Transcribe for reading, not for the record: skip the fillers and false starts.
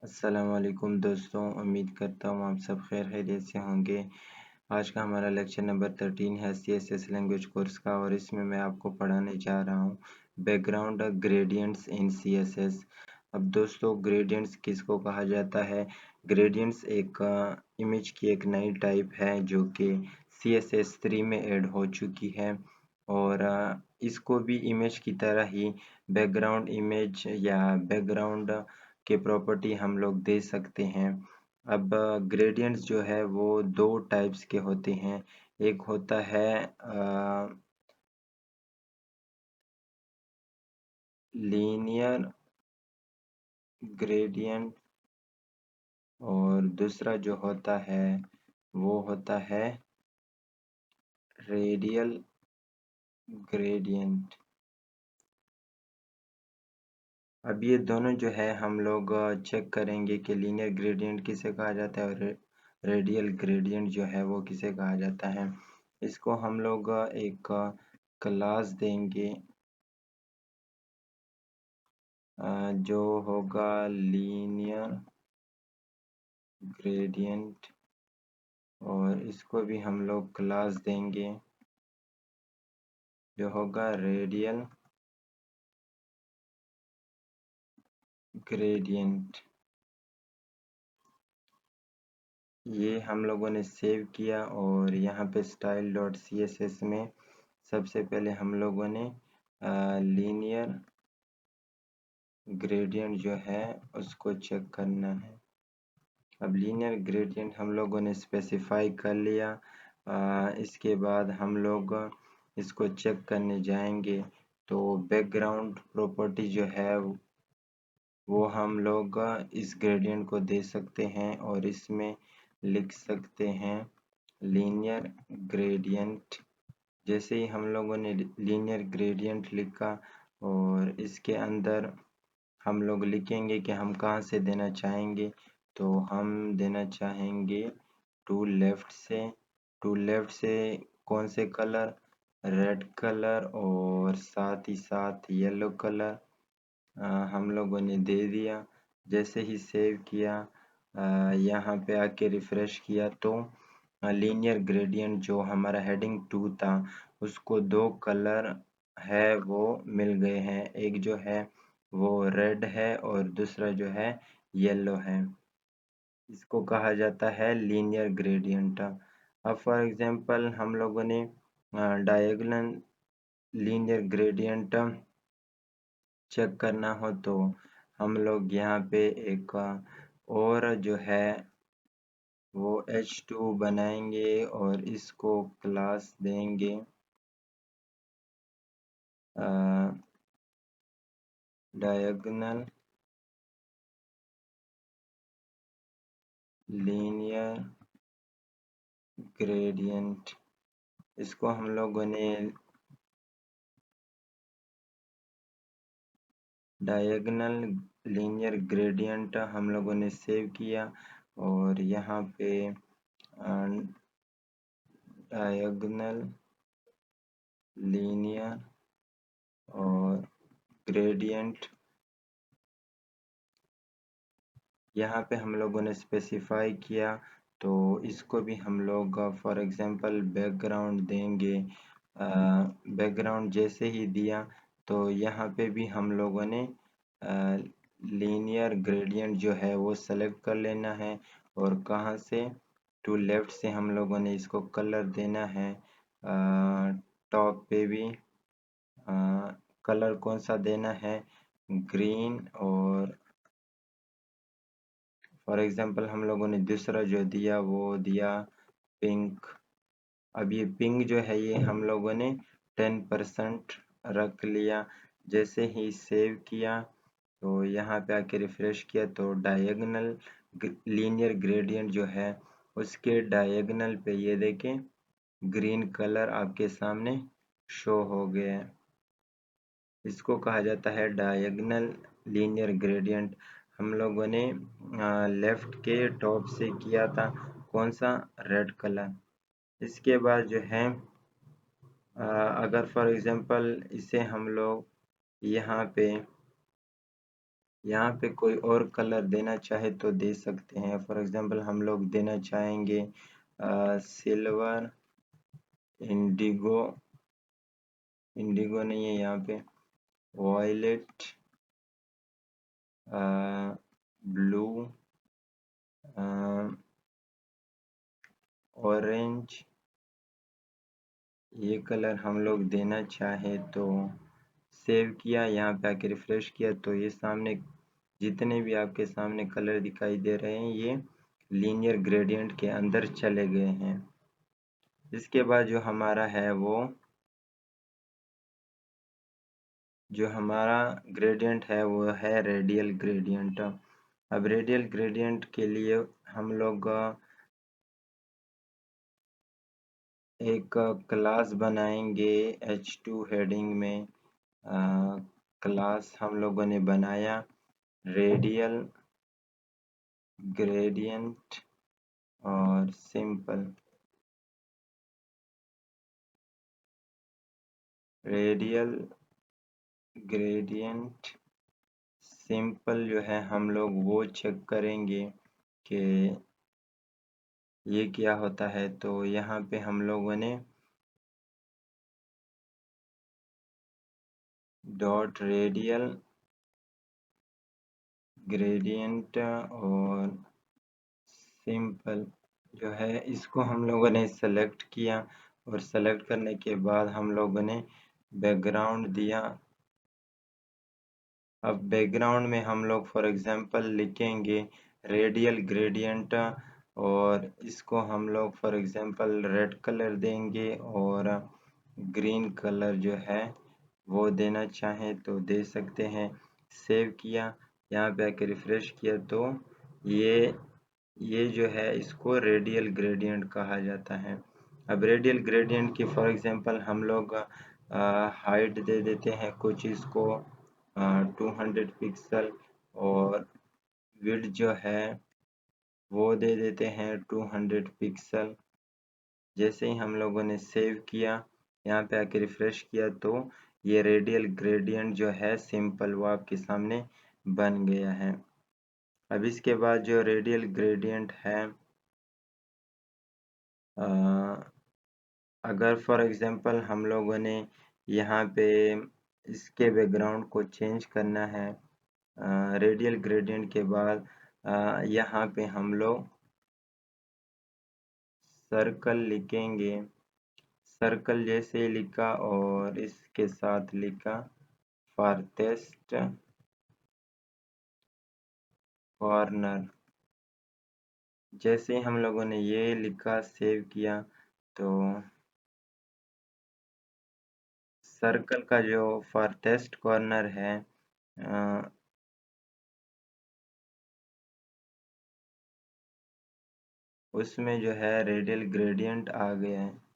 अस्सलामुअलैकुम दोस्तों, उम्मीद करता हूँ आप सब खैर खैरियत से होंगे। आज का हमारा लेक्चर नंबर 13 है CSS लैंग्वेज कोर्स का और इसमें मैं आपको पढ़ाने जा रहा हूँ बैकग्राउंड ग्रेडियंट्स इन CSS। अब दोस्तों, ग्रेडियंट्स किसको कहा जाता है? ग्रेडियंट्स एक इमेज की एक नई टाइप है जो कि CSS 3 में ऐड हो चुकी है और इसको भी इमेज की तरह ही बैकग्राउंड इमेज या बैकग्राउंड के प्रॉपर्टी हम लोग दे सकते हैं। अब ग्रेडियंट्स जो है वो दो टाइप्स के होते हैं। एक होता है लीनियर ग्रेडियंट और दूसरा जो होता है वो होता है रेडियल ग्रेडियंट। अब ये दोनों जो है हम लोग चेक करेंगे कि लीनियर ग्रेडियंट किसे कहा जाता है और रेडियल ग्रेडियंट जो है वो किसे कहा जाता है। इसको हम लोग एक क्लास देंगे जो होगा लीनियर ग्रेडियंट और इसको भी हम लोग क्लास देंगे जो होगा रेडियल ग्रेडियंट। ये हम लोगों ने सेव किया और यहाँ पे स्टाइल डॉट CSS में सबसे पहले हम लोगों ने लीनियर ग्रेडियंट जो है उसको चेक करना है। अब लीनियर ग्रेडियंट हम लोगों ने स्पेसिफाई कर लिया। इसके बाद हम लोग इसको चेक करने जाएंगे तो बैकग्राउंड प्रॉपर्टी जो है वो हम लोग इस ग्रेडियंट को दे सकते हैं और इसमें लिख सकते हैं लीनियर ग्रेडियंट। जैसे ही हम लोगों ने लीनियर ग्रेडियंट लिखा और इसके अंदर हम लोग लिखेंगे कि हम कहाँ से देना चाहेंगे, तो हम देना चाहेंगे टू लेफ्ट से कौन से कलर? रेड कलर और साथ ही साथ येलो कलर हम लोगों ने दे दिया। जैसे ही सेव किया यहाँ पे आके रिफ्रेश किया तो लीनियर ग्रेडियंट जो हमारा हेडिंग 2 था उसको दो कलर है वो मिल गए हैं। एक जो है वो रेड है और दूसरा जो है येलो है। इसको कहा जाता है लीनियर ग्रेडियंट। अब फॉर एग्जांपल हम लोगों ने डायगोनल लीनियर ग्रेडियंट चेक करना हो तो हम लोग यहाँ पे एक और जो है वो H2 बनाएंगे और इसको क्लास देंगे डायगोनल लीनियर ग्रेडियंट। इसको हम लोगों ने डायगोनल लीनियर ग्रेडियंट हम लोगों ने सेव किया और यहाँ पे डायगोनल लीनियर और ग्रेडियंट यहाँ पे हम लोगों ने स्पेसिफाई किया तो इसको भी हम लोग फॉर एग्जांपल बैकग्राउंड देंगे। बैकग्राउंड जैसे ही दिया तो यहाँ पे भी हम लोगों ने लीनियर ग्रेडियंट जो है वो सेलेक्ट कर लेना है और कहाँ से? टू लेफ्ट से हम लोगों ने इसको कलर देना है। टॉप पे भी कलर कौन सा देना है? ग्रीन और फॉर एग्जांपल हम लोगों ने दूसरा जो दिया वो दिया पिंक। अब ये पिंक जो है ये हम लोगों ने 10% रख लिया। जैसे ही सेव किया तो यहाँ पे आके रिफ्रेश किया तो डायगोनल लीनियर ग्रेडियंट जो है उसके डायगोनल पे ये देखें ग्रीन कलर आपके सामने शो हो गया है। इसको कहा जाता है डायगोनल लीनियर ग्रेडियंट। हम लोगों ने लेफ्ट के टॉप से किया था कौन सा? Red colour. इसके बाद जो है अगर फॉर एग्जांपल इसे हम लोग यहाँ पे यहाँ पे कोई और कलर देना चाहे तो दे सकते हैं। फॉर एग्जांपल हम लोग देना चाहेंगे सिल्वर, इंडिगो, इंडिगो नहीं है यहाँ पे, वॉयलेट, ब्लू, ऑरेंज, ये कलर हम लोग देना चाहे तो सेव किया, यहाँ पे आके रिफ्रेश किया तो ये सामने जितने भी आपके सामने कलर दिखाई दे रहे हैं ये लीनियर ग्रेडियंट के अंदर चले गए हैं। इसके बाद जो हमारा ग्रेडियंट है वो है रेडियल ग्रेडियंट। अब रेडियल ग्रेडियंट के लिए हम लोग एक क्लास बनाएंगे H2 हेडिंग में। क्लास हम लोगों ने बनाया रेडियल ग्रेडियंट और सिंपल। रेडियल ग्रेडियंट सिंपल जो है हम लोग वो चेक करेंगे कि ये क्या होता है। तो यहाँ पे हम लोगों ने डॉट रेडियल ग्रेडियंट और सिंपल जो है इसको हम लोगों ने सेलेक्ट किया और सेलेक्ट करने के बाद हम लोगों ने बैकग्राउंड दिया। अब बैकग्राउंड में हम लोग फॉर एग्जांपल लिखेंगे रेडियल ग्रेडियंट और इसको हम लोग फॉर एग्जांपल रेड कलर देंगे और ग्रीन कलर जो है वो देना चाहें तो दे सकते हैं। सेव किया, यहाँ पे आके रिफ्रेश किया तो ये ये जो है इसको रेडियल ग्रेडियंट कहा जाता है। अब रेडियल ग्रेडियंट की फॉर एग्जांपल हम लोग हाइट दे देते हैं कुछ इसको 200 पिक्सल और विड्थ जो है वो दे देते हैं 200 पिक्सल। जैसे ही हम लोगों ने सेव किया, यहाँ पे आके रिफ्रेश किया तो ये रेडियल ग्रेडियंट जो है सिंपल वो आपके सामने बन गया है। अब इसके बाद जो रेडियल ग्रेडियंट है अगर फॉर एग्जांपल हम लोगों ने यहाँ पे इसके बैकग्राउंड को चेंज करना है रेडियल ग्रेडियंट के बाद यहाँ पे हम लोग सर्कल लिखेंगे। सर्कल जैसे लिखा और इसके साथ लिखा फारथेस्ट कॉर्नर। जैसे हम लोगों ने ये लिखा सेव किया तो सर्कल का जो फारथेस्ट कॉर्नर है उसमें जो है रेडियल ग्रेडियंट आ गया है।